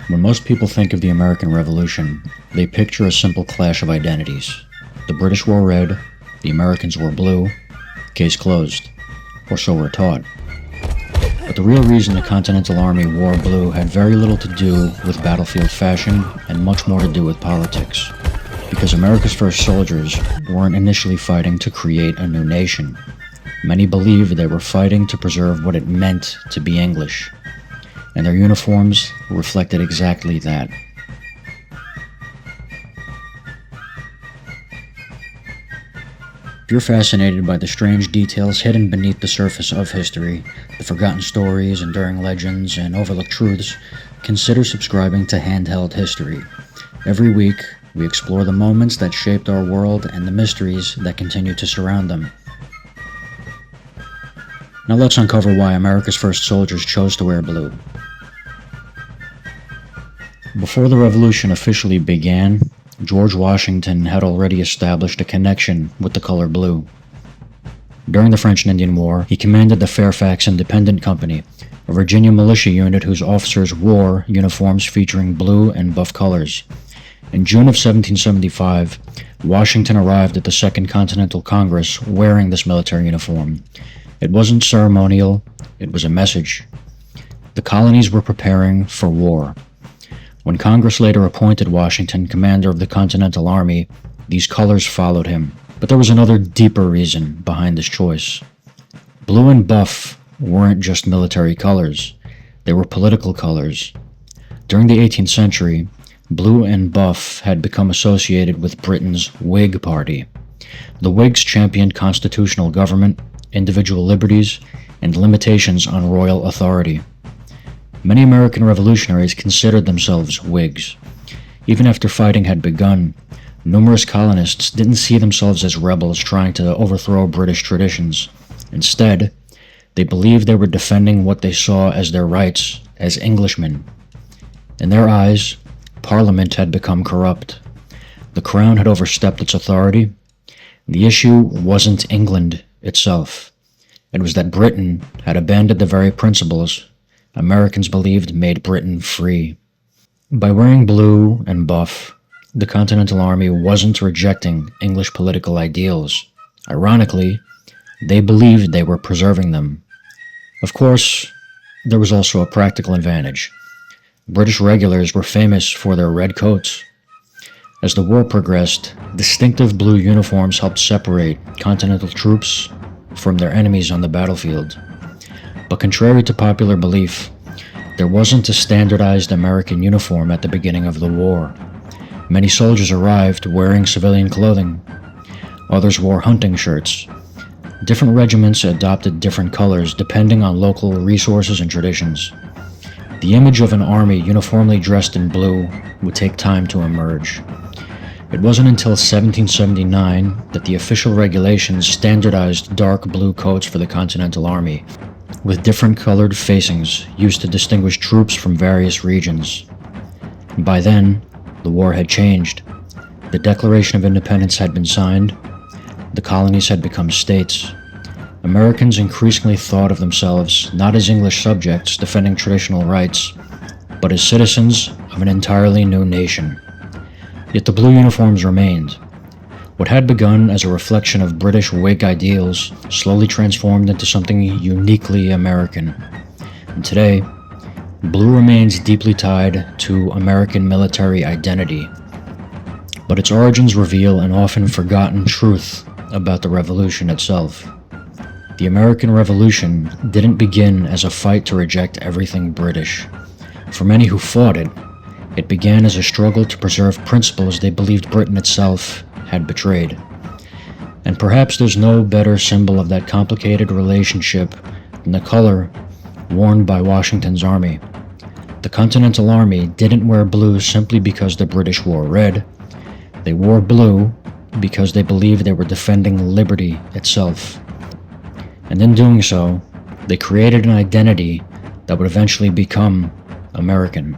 When most people think of the American Revolution, they picture a simple clash of identities. The British wore red, the Americans wore blue, case closed. Or so we're taught. But the real reason the Continental Army wore blue had very little to do with battlefield fashion and much more to do with politics. Because America's first soldiers weren't initially fighting to create a new nation. Many believed they were fighting to preserve what it meant to be English. And their uniforms reflected exactly that. If you're fascinated by the strange details hidden beneath the surface of history, the forgotten stories, enduring legends, and overlooked truths, consider subscribing to Handheld History. Every week, we explore the moments that shaped our world and the mysteries that continue to surround them. Now let's uncover why America's first soldiers chose to wear blue. Before the Revolution officially began, George Washington had already established a connection with the color blue. During the French and Indian War, he commanded the Fairfax Independent Company, a Virginia militia unit whose officers wore uniforms featuring blue and buff colors. In June of 1775, Washington arrived at the Second Continental Congress wearing this military uniform. It wasn't ceremonial, it was a message. The colonies were preparing for war. When Congress later appointed Washington commander of the Continental Army, these colors followed him. But there was another deeper reason behind this choice. Blue and buff weren't just military colors, they were political colors. During the 18th century, blue and buff had become associated with Britain's Whig Party. The Whigs championed constitutional government, individual liberties, and limitations on royal authority. Many American revolutionaries considered themselves Whigs. Even after fighting had begun, numerous colonists didn't see themselves as rebels trying to overthrow British traditions. Instead, they believed they were defending what they saw as their rights as Englishmen. In their eyes, Parliament had become corrupt. The Crown had overstepped its authority. The issue wasn't England itself. It was that Britain had abandoned the very principles Americans believed made Britain free. By wearing blue and buff, the Continental Army wasn't rejecting English political ideals. Ironically, they believed they were preserving them. Of course, there was also a practical advantage. British regulars were famous for their red coats. As the war progressed, distinctive blue uniforms helped separate Continental troops from their enemies on the battlefield. But contrary to popular belief, there wasn't a standardized American uniform at the beginning of the war. Many soldiers arrived wearing civilian clothing. Others wore hunting shirts. Different regiments adopted different colors depending on local resources and traditions. The image of an army uniformly dressed in blue would take time to emerge. It wasn't until 1779 that the official regulations standardized dark blue coats for the Continental Army, with different colored facings used to distinguish troops from various regions. By then, the war had changed. The Declaration of Independence had been signed. The colonies had become states. Americans increasingly thought of themselves not as English subjects defending traditional rights, but as citizens of an entirely new nation. Yet the blue uniforms remained. What had begun as a reflection of British Whig ideals slowly transformed into something uniquely American. And today, blue remains deeply tied to American military identity. But its origins reveal an often forgotten truth about the Revolution itself. The American Revolution didn't begin as a fight to reject everything British. For many who fought it, it began as a struggle to preserve principles they believed Britain itself had betrayed. And perhaps there's no better symbol of that complicated relationship than the color worn by Washington's army. The Continental Army didn't wear blue simply because the British wore red. They wore blue because they believed they were defending liberty itself. And in doing so, they created an identity that would eventually become American.